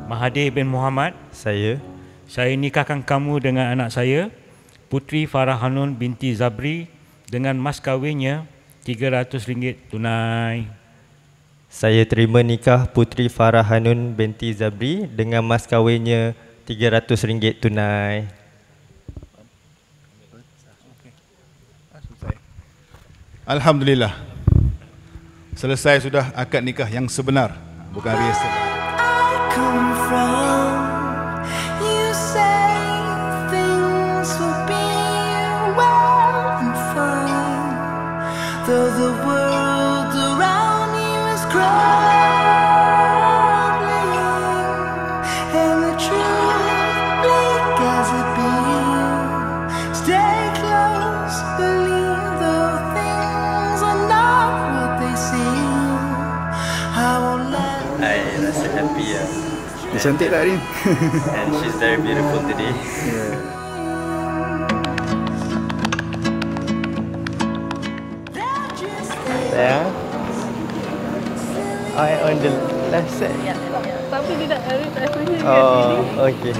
Mahathir bin Mohamad. Saya Nikahkan kamu dengan anak saya, Puteri Farah Hanun binti Zabri, dengan mas kahwinnya RM300 tunai. Saya terima nikah Puteri Farah Hanun binti Zabri dengan mas kahwinnya RM300 tunai. Alhamdulillah. Selesai sudah akad nikah yang sebenar, bukan rehearsal. Though the world around you is crumbling, and the truth bleak as it be, stay close, believe the things are not what they seem. I won't let. I rasa happy ya. Dia cantik tak ni? And she's very beautiful today. Yeah. I on the left side. Ya. Tapi dia tak rasanya. Oh, okay.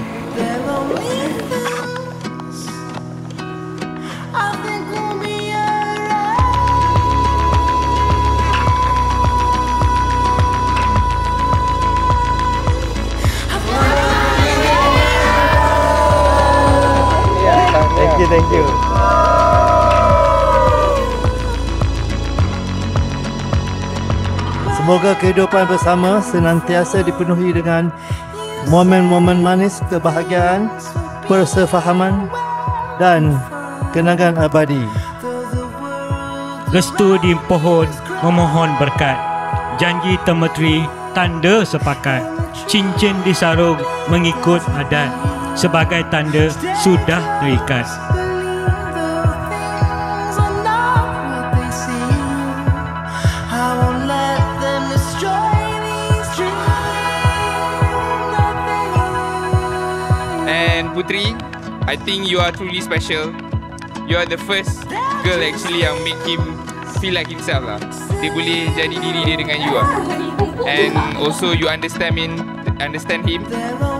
Thank you. Semoga kehidupan bersama senantiasa dipenuhi dengan momen-momen manis kebahagiaan, persefahaman dan kenangan abadi. Restu di pohon memohon berkat, janji temeteri tanda sepakat, cincin di sarung mengikut adat sebagai tanda sudah terikat. Puteri, I think you are truly special. You are the first girl actually yang make him feel like himself lah. Dia boleh jadi diri dia dengan you lah. And also you understand him,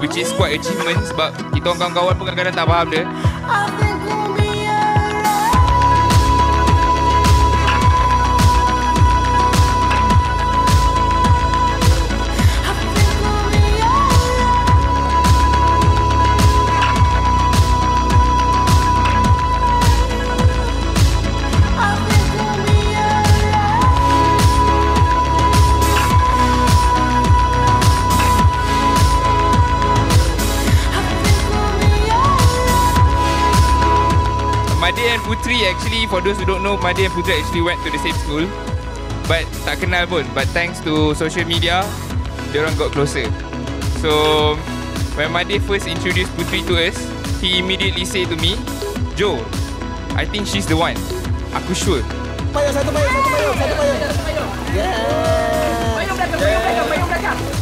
which is quite achievement sebab kita orang kawan-kawan pun kadang-kadang tak faham dia. Mahathir and Puteri actually, for those who don't know, Mahathir and Puteri actually went to the same school, but tak kenal pun. But thanks to social media, diorang got closer. So when Mahathir first introduced Puteri to us, he immediately said to me, "Joe, I think she's the one. Aku sure." Satu payung. Payung belakang.